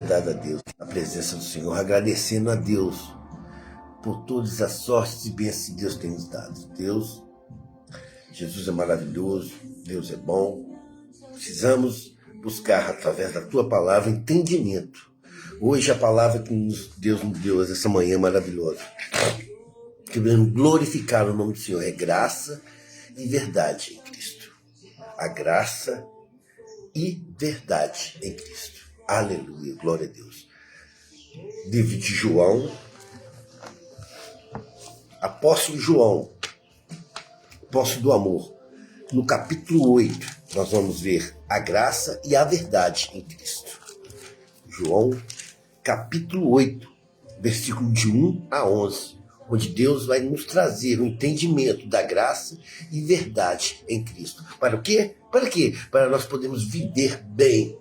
sentado a Deus, na presença do Senhor, agradecendo a Deus por todas as sortes e bênçãos que Deus tem nos dado. Deus, Jesus é maravilhoso, Deus é bom. Precisamos buscar, através da tua palavra, entendimento. Hoje a palavra que Deus nos deu essa manhã é maravilhosa. Queremos glorificar o nome do Senhor. É graça e verdade em Cristo. A graça e verdade em Cristo. Aleluia, glória a Deus. Livro de João, apóstolo João, apóstolo do amor. No capítulo 8, nós vamos ver a graça e a verdade em Cristo. João, capítulo 8, versículo de 1 a 11. Onde Deus vai nos trazer o entendimento da graça e verdade em Cristo. Para o quê? Para quê? Para nós podermos viver bem.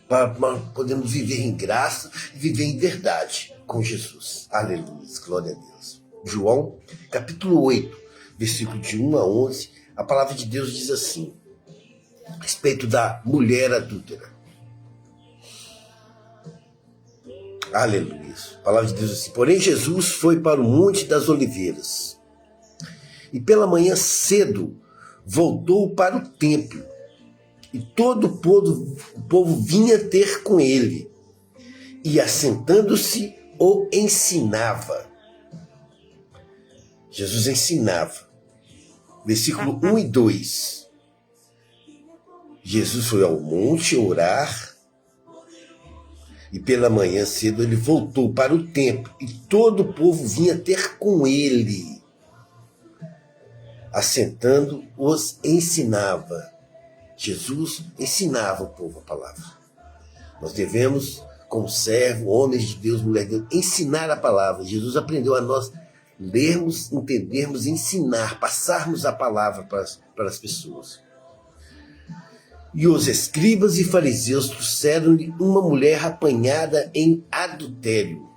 Para nós podermos viver em graça e viver em verdade com Jesus. Aleluia, glória a Deus. João, capítulo 8, versículo de 1 a 11. A palavra de Deus diz assim, a respeito da mulher adúltera. Aleluia. A palavra de Deus diz assim, porém Jesus foi para o Monte das Oliveiras e pela manhã cedo voltou para o templo e todo o povo vinha ter com ele e assentando-se o ensinava. Jesus ensinava. Versículo 1 e 2. Jesus foi ao monte orar e pela manhã cedo ele voltou para o templo e todo o povo vinha ter com ele. Assentando, os ensinava. Jesus ensinava o povo a palavra. Nós devemos, como servo, homens de Deus, mulher de Deus, ensinar a palavra. Jesus aprendeu a nós lermos, entendermos, ensinar, passarmos a palavra para as pessoas. E os escribas e fariseus trouxeram-lhe uma mulher apanhada em adultério.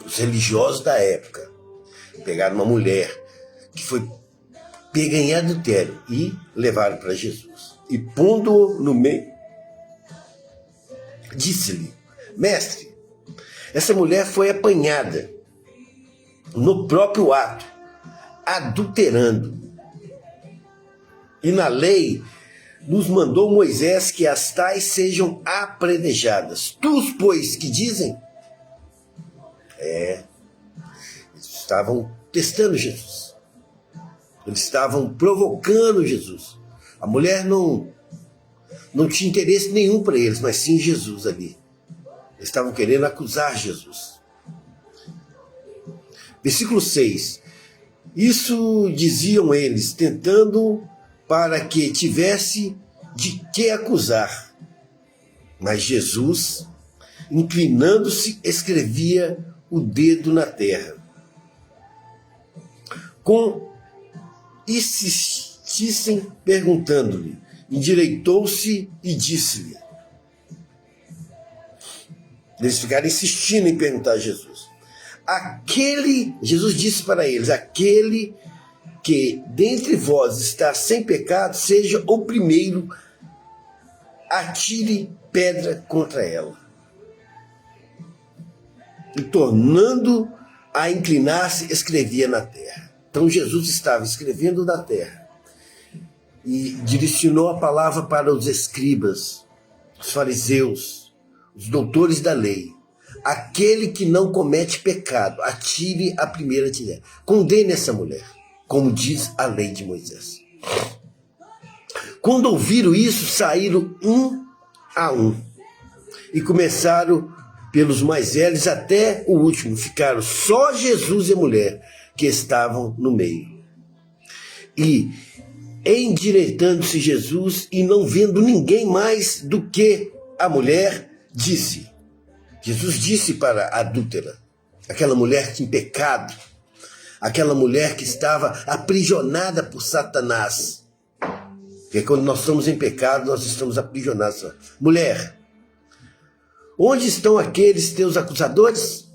Os religiosos da época pegaram uma mulher que foi pega em adultério e levaram para Jesus. E pondo-o no meio, disse-lhe, mestre, essa mulher foi apanhada no próprio ato, adulterando. E na lei nos mandou Moisés que as tais sejam apredrejadas. Tu, pois, que dizem? Eles estavam testando Jesus. Eles estavam provocando Jesus. A mulher não tinha interesse nenhum para eles, mas sim Jesus ali. Eles estavam querendo acusar Jesus. Versículo 6. Isso diziam eles, tentando para que tivesse de que acusar. Mas Jesus, inclinando-se, escrevia o dedo na terra. Com insistissem perguntando-lhe, endireitou-se e disse-lhe. Eles ficaram insistindo em perguntar a Jesus. Jesus disse para eles, aquele que dentre vós está sem pecado, seja o primeiro, atire pedra contra ela. E tornando a inclinar-se, escrevia na terra. Então Jesus estava escrevendo na terra e direcionou a palavra para os escribas, os fariseus, os doutores da lei. Aquele que não comete pecado, atire a primeira colher. Condene essa mulher, como diz a lei de Moisés. Quando ouviram isso, saíram um a um e começaram pelos mais velhos até o último. Ficaram só Jesus e a mulher que estavam no meio. E endireitando-se Jesus e não vendo ninguém mais do que a mulher, Jesus disse para a adúltera, aquela mulher em pecado, aquela mulher que estava aprisionada por Satanás. Porque quando nós estamos em pecado, nós estamos aprisionados. Mulher, onde estão aqueles teus acusadores?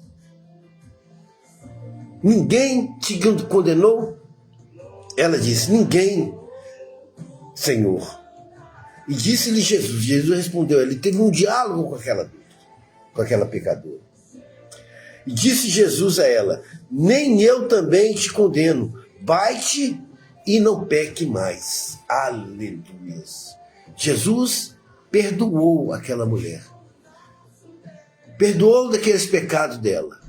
Ninguém te condenou? Ela disse, ninguém, Senhor. E disse-lhe Jesus respondeu, ele teve um diálogo com aquela adulta. com aquela pecadora. E disse Jesus a ela: nem eu também te condeno, vai-te e não peque mais. Aleluia. Jesus perdoou aquela mulher. Perdoou daqueles pecados dela,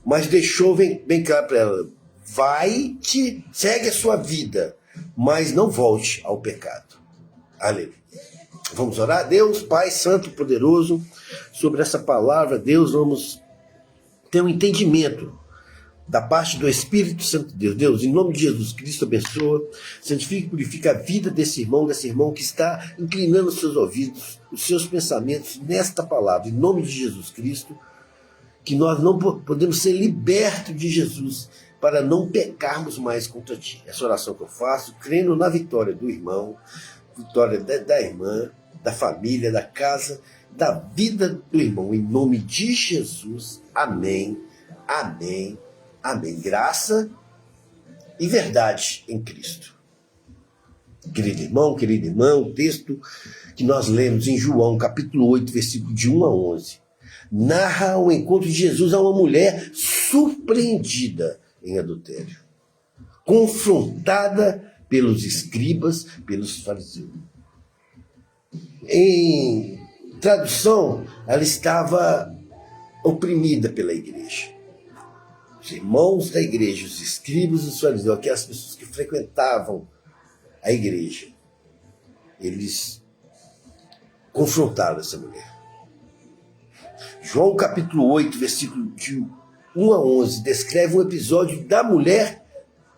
mas deixou bem claro para ela: vai-te, segue a sua vida, mas não volte ao pecado. Aleluia. Vamos orar? Deus, Pai Santo, Poderoso, sobre essa palavra, Deus, vamos ter um entendimento da parte do Espírito Santo de Deus. Deus, em nome de Jesus Cristo, abençoa, santifica e purifica a vida desse irmão que está inclinando os seus ouvidos, os seus pensamentos nesta palavra, em nome de Jesus Cristo, que nós não podemos ser libertos de Jesus para não pecarmos mais contra Ti. Essa oração que eu faço, crendo na vitória do irmão, vitória da irmã, da família, da casa, da vida do irmão, em nome de Jesus. Amém, amém, amém. Graça e verdade em Cristo. Querido irmão, querida irmã, o texto que nós lemos em João, capítulo 8, versículo de 1 a 11, narra o encontro de Jesus a uma mulher surpreendida em adultério, confrontada pelos escribas, pelos fariseus. Em tradução, ela estava oprimida pela igreja. Os irmãos da igreja, os escribas, os fariseus, aquelas pessoas que frequentavam a igreja, eles confrontaram essa mulher. João capítulo 8, versículo de 1 a 11, descreve um episódio da mulher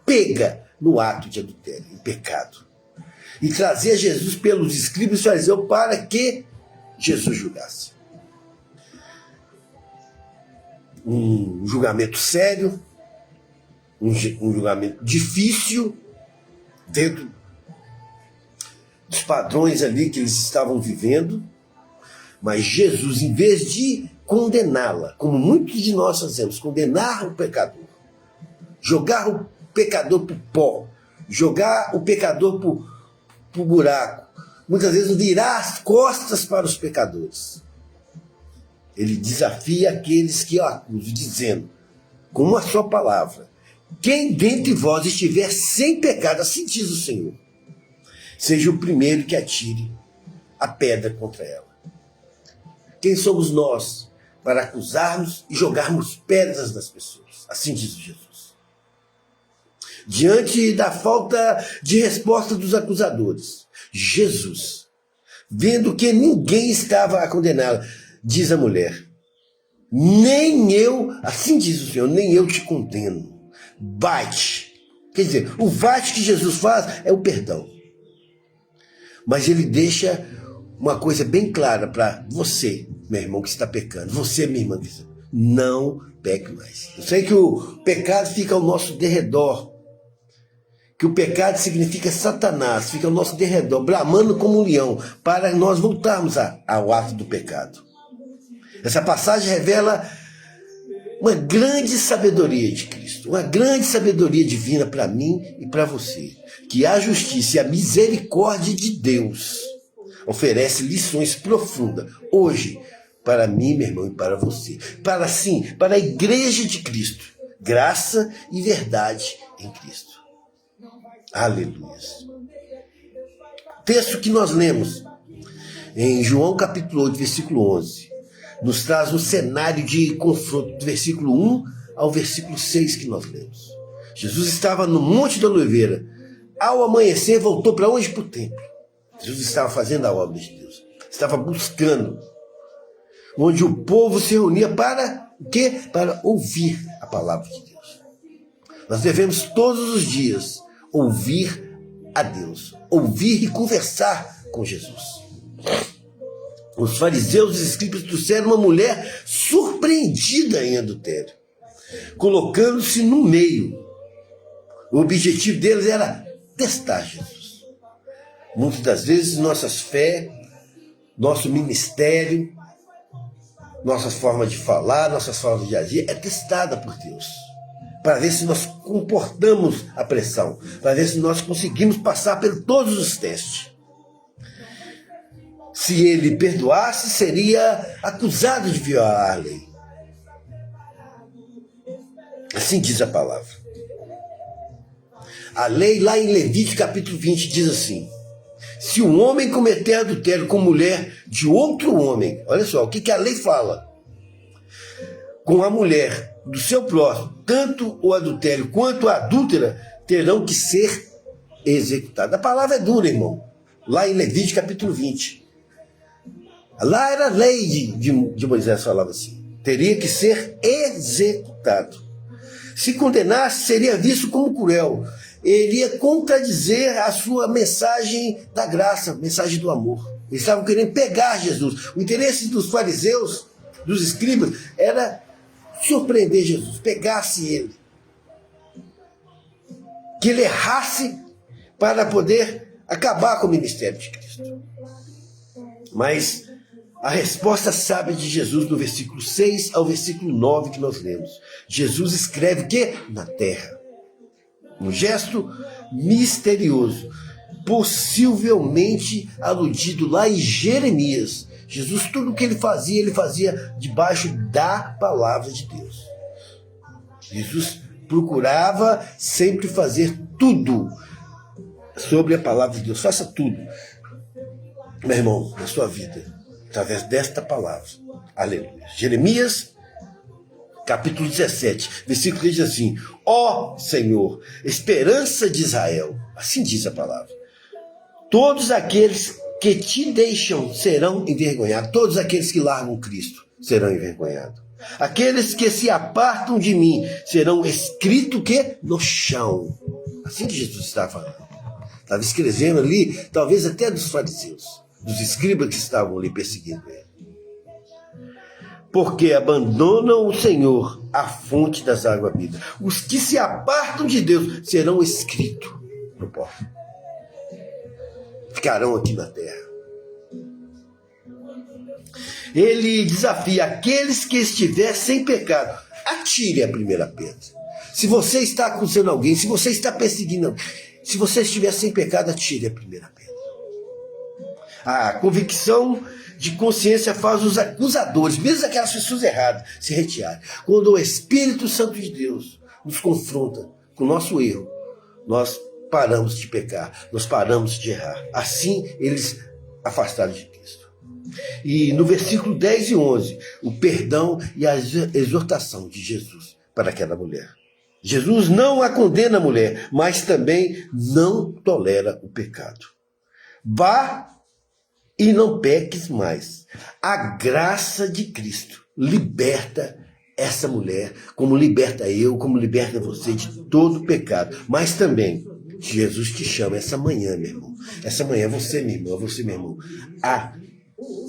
pega no ato de adultério, em pecado, e trazia Jesus pelos escribas e fariseus para que Jesus julgasse. Um julgamento sério, um julgamento difícil, dentro dos padrões ali que eles estavam vivendo, mas Jesus, em vez de condená-la, como muitos de nós fazemos, condenar o pecador, jogar o pecador para o pó, jogar o pecador para o buraco, muitas vezes virar as costas para os pecadores. Ele desafia aqueles que o acusam, dizendo, com a sua palavra: quem dentre vós estiver sem pecado, assim diz o Senhor, seja o primeiro que atire a pedra contra ela. Quem somos nós para acusarmos e jogarmos pedras nas pessoas? Assim diz Jesus. Diante da falta de resposta dos acusadores, Jesus, vendo que ninguém estava a condená-la, diz a mulher: nem eu, assim diz o Senhor, nem eu te condeno. Vai-te. Quer dizer, o vai-te que Jesus faz é o perdão. Mas ele deixa uma coisa bem clara para você, meu irmão que está pecando, você, minha irmã, não peque mais. Eu sei que o pecado fica ao nosso derredor, que o pecado significa Satanás, fica ao nosso derredor, bramando como um leão, para nós voltarmos ao ato do pecado. Essa passagem revela uma grande sabedoria de Cristo, uma grande sabedoria divina para mim e para você, que a justiça e a misericórdia de Deus oferece lições profundas hoje para mim, meu irmão, e para você, para a igreja de Cristo, graça e verdade em Cristo. Aleluia. Texto que nós lemos em João capítulo 8, versículo 11, nos traz um cenário de confronto, do versículo 1 ao versículo 6 que nós lemos. Jesus estava no Monte da Oliveira. Ao amanhecer, voltou para onde? Para o templo. Jesus estava fazendo a obra de Deus. Estava buscando. Onde o povo se reunia para o quê? Para ouvir a palavra de Deus. Nós devemos todos os dias ouvir a Deus. Ouvir e conversar com Jesus. Os fariseus e os escribas trouxeram uma mulher surpreendida em adultério, colocando-se no meio. O objetivo deles era testar Jesus. Muitas das vezes nossas fé, nosso ministério, nossa forma de falar, nossas formas de agir é testada por Deus, para ver se nós comportamos a pressão, para ver se nós conseguimos passar por todos os testes. Se ele perdoasse, seria acusado de violar a lei. Assim diz a palavra. A lei lá em Levítico capítulo 20 diz assim: se um homem cometer adultério com mulher de outro homem, olha só, o que a lei fala? Com a mulher do seu próximo, tanto o adultério quanto a adúltera terão que ser executados. A palavra é dura, irmão. Lá em Levítico capítulo 20. Lá era a lei de Moisés, falava assim. Teria que ser executado. Se condenasse, seria visto como cruel. Ele ia contradizer a sua mensagem da graça, mensagem do amor. Eles estavam querendo pegar Jesus. O interesse dos fariseus, dos escribas, era surpreender Jesus, pegasse ele. Que ele errasse para poder acabar com o ministério de Cristo. Mas a resposta sábia de Jesus no versículo 6 ao versículo 9 que nós lemos. Jesus escreve o quê? Na terra. Um gesto misterioso, possivelmente aludido lá em Jeremias. Jesus, tudo o que ele fazia debaixo da palavra de Deus. Jesus procurava sempre fazer tudo sobre a palavra de Deus. Faça tudo, meu irmão, na sua vida, através desta palavra. Aleluia. Jeremias, capítulo 17, versículo 3 diz assim: ó Senhor, esperança de Israel, assim diz a palavra, todos aqueles que te deixam serão envergonhados, todos aqueles que largam Cristo serão envergonhados. Aqueles que se apartam de mim serão escritos que no chão. Assim que Jesus estava falando. Estava escrevendo ali, talvez até dos fariseus, dos escribas que estavam ali perseguindo ele. Porque abandonam o Senhor, a fonte das águas vivas. Os que se apartam de Deus serão escritos no pó. Ficarão aqui na terra. Ele desafia aqueles que estiver sem pecado. Atire a primeira pedra. Se você está acusando alguém, se você está perseguindo alguém, se você estiver sem pecado, atire a primeira pedra. A convicção de consciência faz os acusadores, mesmo aquelas pessoas erradas, se retirarem. Quando o Espírito Santo de Deus nos confronta com o nosso erro, nós paramos de pecar, nós paramos de errar. Assim, eles afastaram de Cristo. E no versículo 10 e 11, o perdão e a exortação de Jesus para aquela mulher. Jesus não a condena a mulher, mas também não tolera o pecado. Vá e não peques mais. A graça de Cristo liberta essa mulher, como liberta eu, como liberta você de todo pecado. Mas também, Jesus te chama essa manhã, meu irmão. Essa manhã, você, minha irmã, você, meu irmão, a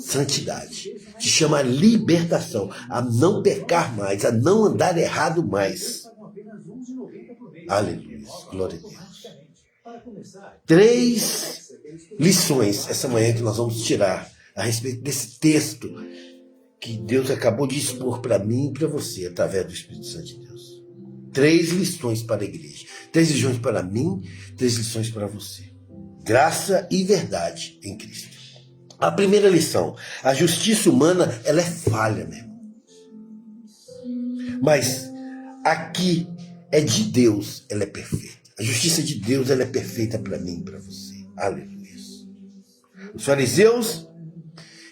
santidade. Te chama a libertação, a não pecar mais, a não andar errado mais. Aleluia, glória a Deus. 3 lições essa manhã que nós vamos tirar a respeito desse texto que Deus acabou de expor para mim e para você através do Espírito Santo de Deus. 3 lições para a igreja, 3 lições para mim, 3 lições para você. Graça e verdade em Cristo. A primeira lição: a justiça humana, ela é falha, meu irmão. Mas aqui é de Deus, ela é perfeita. A justiça de Deus, ela é perfeita para mim e para você. Aleluia. Os fariseus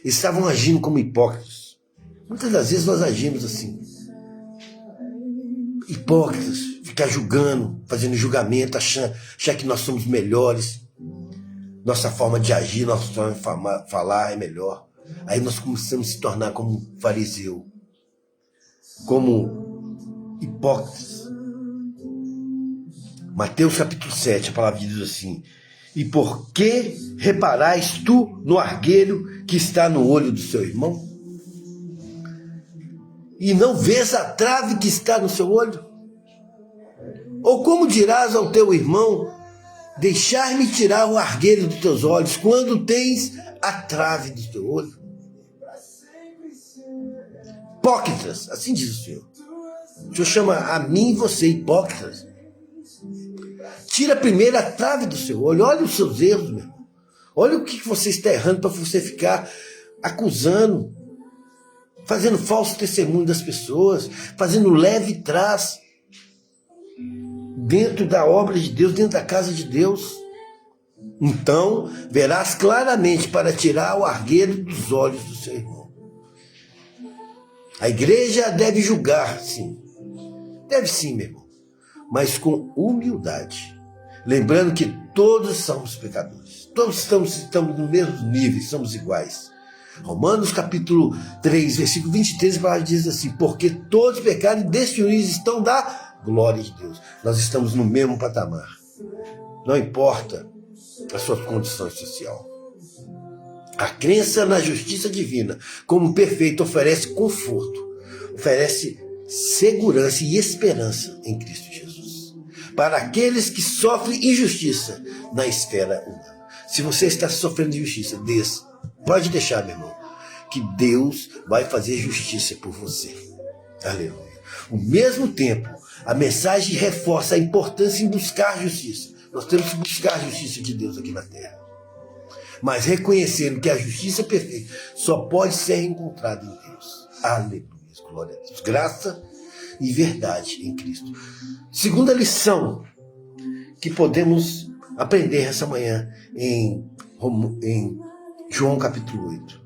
estavam agindo como hipócritas. Muitas das vezes nós agimos assim. Hipócritas, ficar julgando, fazendo julgamento, achar que nós somos melhores. Nossa forma de agir, nossa forma de falar é melhor. Aí nós começamos a se tornar como um fariseu, como hipócritas. Mateus capítulo 7, a palavra diz assim: e por que reparais tu no argueiro que está no olho do seu irmão? E não vês a trave que está no seu olho? Ou como dirás ao teu irmão: deixar-me tirar o argueiro dos teus olhos, quando tens a trave do teu olho? Hipócritas, assim diz o Senhor. O Senhor chama a mim e você hipócritas. Tira primeiro a trave do seu olho. Olha os seus erros, meu irmão. Olha o que você está errando para você ficar acusando, fazendo falso testemunho das pessoas, fazendo leve trás dentro da obra de Deus, dentro da casa de Deus. Então verás claramente para tirar o argueiro dos olhos do seu irmão. A igreja deve julgar, sim. Deve sim, meu irmão, mas com humildade. Lembrando que todos somos pecadores. Todos estamos no mesmo nível, somos iguais. Romanos capítulo 3, versículo 23, a palavra diz assim: porque todos pecaram e destituídos estão da glória de Deus. Nós estamos no mesmo patamar. Não importa a sua condição social. A crença na justiça divina como perfeita oferece conforto, oferece segurança e esperança em Cristo Jesus. Para aqueles que sofrem injustiça na esfera humana. Se você está sofrendo injustiça, pode deixar, meu irmão, que Deus vai fazer justiça por você. Aleluia. Ao mesmo tempo, a mensagem reforça a importância em buscar justiça. Nós temos que buscar a justiça de Deus aqui na terra. Mas reconhecendo que a justiça perfeita só pode ser encontrada em Deus. Aleluia, glória a Deus. Graça e verdade em Cristo. Segunda lição que podemos aprender essa manhã em João capítulo 8.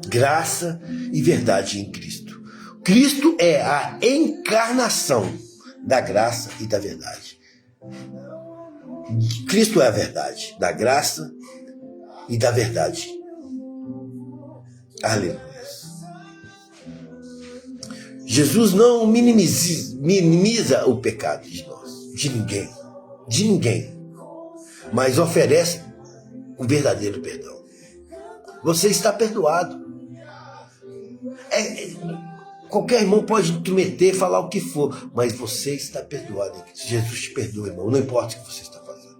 Graça e verdade em Cristo. Cristo é a encarnação da graça e da verdade. Cristo é a verdade, da graça e da verdade. Aleluia. Jesus não minimiza o pecado de nós, de ninguém, mas oferece um verdadeiro perdão. Você está perdoado. Qualquer irmão pode intrometer, falar o que for, mas você está perdoado. Jesus te perdoa, irmão, não importa o que você está fazendo.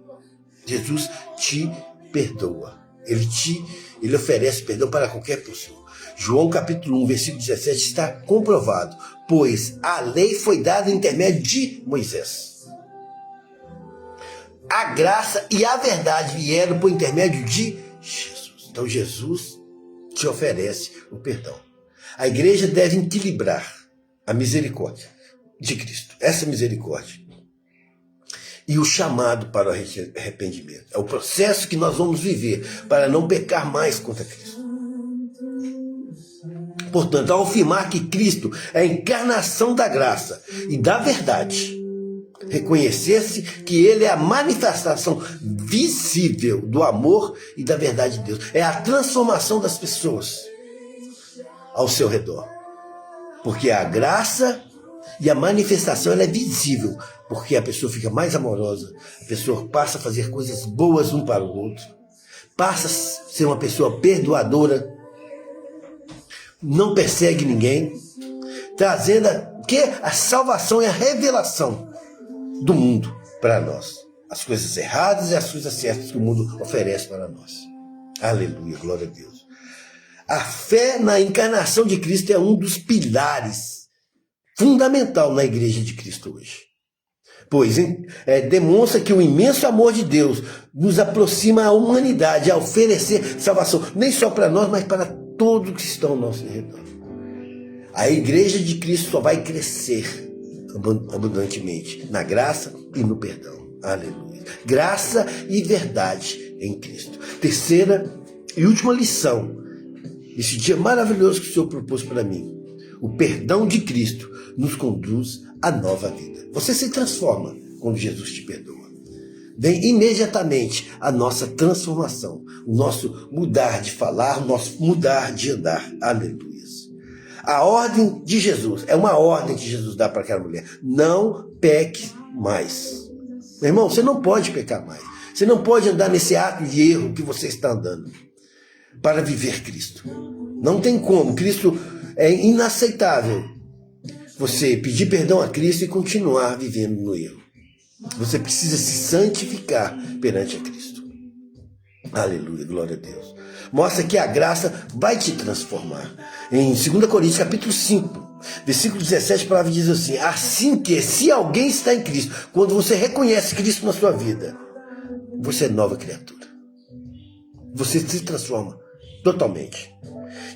Jesus te perdoa. Ele oferece perdão para qualquer pessoa. João capítulo 1, versículo 17 está comprovado, pois a lei foi dada em intermédio de Moisés. A graça e a verdade vieram por intermédio de Jesus. Então Jesus te oferece o perdão. A igreja deve equilibrar a misericórdia de Cristo, essa misericórdia, e o chamado para o arrependimento. É o processo que nós vamos viver para não pecar mais contra Cristo. Portanto, ao afirmar que Cristo é a encarnação da graça e da verdade, reconhecer-se que Ele é a manifestação visível do amor e da verdade de Deus. É a transformação das pessoas ao seu redor. Porque a graça e a manifestação ela é visível, porque a pessoa fica mais amorosa, a pessoa passa a fazer coisas boas um para o outro, passa a ser uma pessoa perdoadora, não persegue ninguém, trazendo a salvação e a revelação do mundo para nós. As coisas erradas e as coisas certas que o mundo oferece para nós. Aleluia, glória a Deus. A fé na encarnação de Cristo é um dos pilares fundamental na igreja de Cristo hoje. Pois demonstra que o imenso amor de Deus nos aproxima à humanidade a oferecer salvação, nem só para nós, mas para todos que estão ao nosso redor. A igreja de Cristo só vai crescer abundantemente na graça e no perdão. Aleluia. Graça e verdade em Cristo. Terceira e última lição. Esse dia maravilhoso que o Senhor propôs para mim. O perdão de Cristo nos conduz à nova vida. Você se transforma quando Jesus te perdoa. Vem imediatamente a nossa transformação. O nosso mudar de falar, o nosso mudar de andar. Aleluia. A ordem de Jesus, é uma ordem que Jesus dá para aquela mulher. Não peque mais. Meu irmão, você não pode pecar mais. Você não pode andar nesse ato de erro que você está andando para viver Cristo. Não tem como. Cristo é inaceitável você pedir perdão a Cristo e continuar vivendo no erro. Você precisa se santificar perante a Cristo. Aleluia, glória a Deus. Mostra que a graça vai te transformar. Em 2 Coríntios capítulo 5, versículo 17, a palavra diz assim: assim que, se alguém está em Cristo, quando você reconhece Cristo na sua vida, você é nova criatura. Você se transforma totalmente.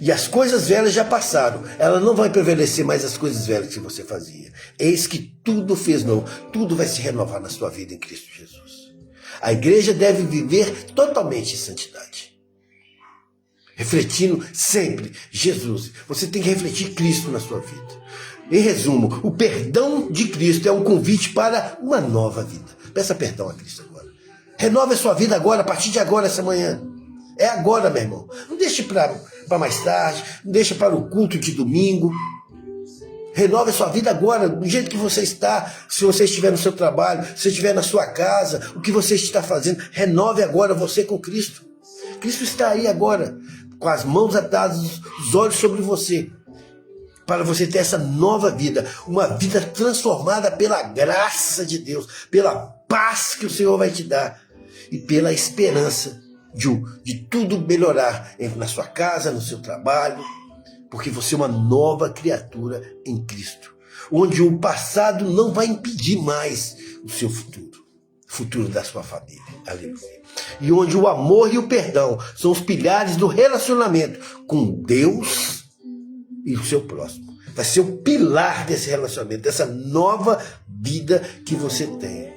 E as coisas velhas já passaram. Ela não vai prevalecer mais as coisas velhas que você fazia. Eis que tudo fez novo. Tudo vai se renovar na sua vida em Cristo Jesus. A igreja deve viver totalmente em santidade. Refletindo sempre Jesus. Você tem que refletir Cristo na sua vida. Em resumo, o perdão de Cristo é um convite para uma nova vida. Peça perdão a Cristo agora. Renove a sua vida agora, a partir de agora, essa manhã. É agora, meu irmão. Não deixe para mais tarde, não deixe para o culto de domingo. Renove a sua vida agora, do jeito que você está. Se você estiver no seu trabalho, se estiver na sua casa, o que você está fazendo, renove agora você com Cristo. Cristo está aí agora, com as mãos atadas, os olhos sobre você, para você ter essa nova vida, uma vida transformada pela graça de Deus, pela paz que o Senhor vai te dar e pela esperança de tudo melhorar na sua casa, no seu trabalho, porque você é uma nova criatura em Cristo, onde o passado não vai impedir mais o seu futuro, o futuro da sua família. Aleluia. E onde o amor e o perdão são os pilares do relacionamento com Deus e o seu próximo. Vai ser o pilar desse relacionamento, dessa nova vida que você tem.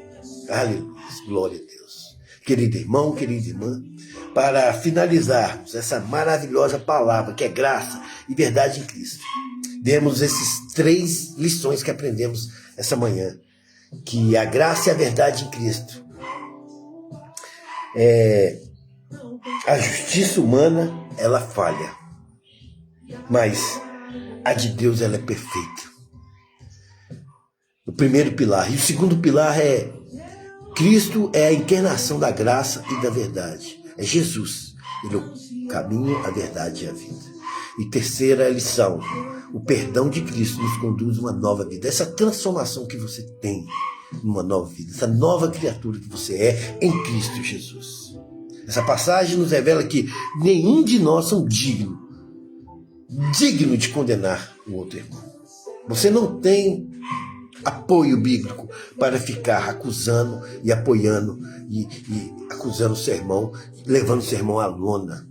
Aleluia. Glória a Deus. Querido irmão, querida irmã, para finalizarmos essa maravilhosa palavra que é graça e verdade em Cristo, demos esses 3 lições que aprendemos essa manhã, que a graça e a verdade em Cristo a justiça humana, ela falha, mas a de Deus, ela é perfeita. O primeiro pilar. E o segundo pilar é Cristo é a encarnação da graça e da verdade. É Jesus. Ele é o caminho, a verdade e a vida. E terceira lição. O perdão de Cristo nos conduz a uma nova vida. Essa transformação que você tem numa nova vida. Essa nova criatura que você é em Cristo Jesus. Essa passagem nos revela que nenhum de nós são digno de condenar o outro irmão. Você não tem apoio bíblico para ficar acusando e apoiando e acusando o seu irmão, levando o seu irmão à lona.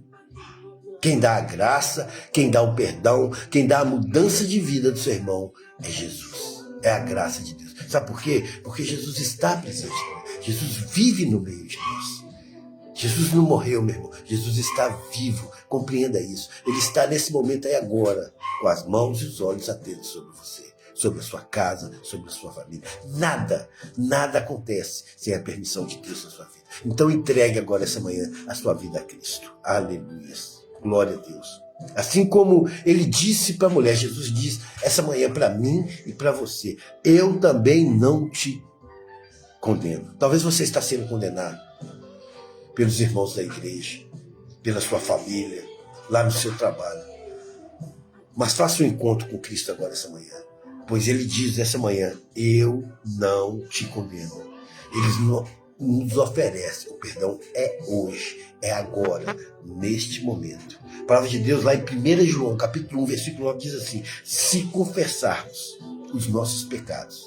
Quem dá a graça, quem dá o perdão, quem dá a mudança de vida do seu irmão é Jesus. É a graça de Deus. Sabe por quê? Porque Jesus está presente. Jesus vive no meio de nós. Jesus não morreu, meu irmão. Jesus está vivo. Compreenda isso. Ele está nesse momento aí agora, com as mãos e os olhos atentos sobre você, sobre a sua casa, sobre a sua família. Nada acontece sem a permissão de Deus na sua vida. Então entregue agora essa manhã a sua vida a Cristo. Aleluia. Glória a Deus. Assim como ele disse para a mulher, Jesus diz essa manhã para mim e para você: eu também não te condeno. Talvez você está sendo condenado pelos irmãos da igreja, pela sua família, lá no seu trabalho. Mas faça um encontro com Cristo agora essa manhã, pois ele diz essa manhã: eu não te condeno. Ele nos oferece, o perdão é hoje, é agora, neste momento. A palavra de Deus lá em 1 João, capítulo 1, versículo 9, diz assim: se confessarmos os nossos pecados,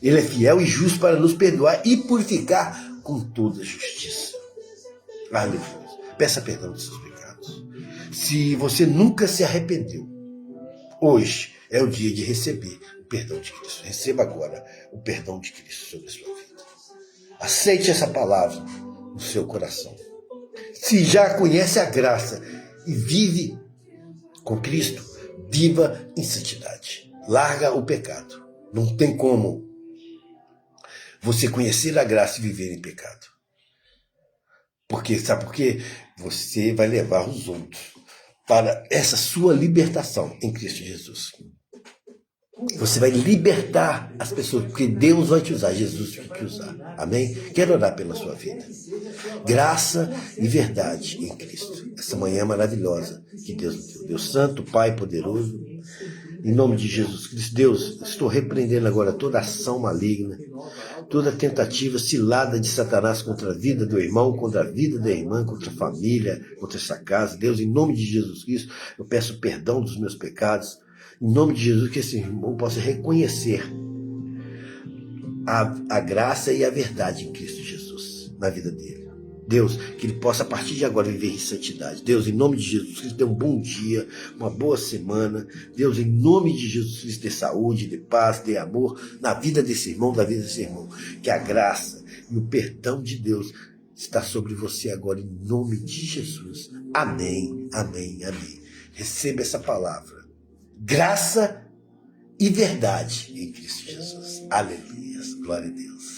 ele é fiel e justo para nos perdoar e purificar com toda a justiça. Aleluia. Peça perdão dos seus pecados. Se você nunca se arrependeu, hoje é o dia de receber o perdão de Cristo. Receba agora o perdão de Cristo sobre a sua vida. Aceite essa palavra no seu coração. Se já conhece a graça e vive com Cristo, viva em santidade. Larga o pecado. Não tem como você conhecer a graça e viver em pecado. Porque, sabe por quê? Você vai levar os outros para essa sua libertação em Cristo Jesus. Você vai libertar as pessoas, porque Deus vai te usar, Jesus vai te usar. Amém? Quero orar pela sua vida. Graça e verdade em Cristo. Essa manhã maravilhosa que Deus nos deu. Deus Santo, Pai poderoso, em nome de Jesus Cristo. Deus, estou repreendendo agora toda ação maligna, toda tentativa cilada de Satanás contra a vida do irmão, contra a vida da irmã, contra a família, contra essa casa. Deus, em nome de Jesus Cristo, eu peço perdão dos meus pecados. Em nome de Jesus, que esse irmão possa reconhecer a graça e a verdade em Cristo Jesus na vida dele. Deus, que ele possa a partir de agora viver em santidade. Deus, em nome de Jesus Cristo, dê um bom dia, uma boa semana. Deus, em nome de Jesus Cristo, dê saúde, dê paz, dê amor na vida desse irmão, da vida desse irmão. Que a graça e o perdão de Deus está sobre você agora, em nome de Jesus. Amém, amém, amém. Receba essa palavra. Graça e verdade em Cristo Jesus. Aleluia. Glória a Deus.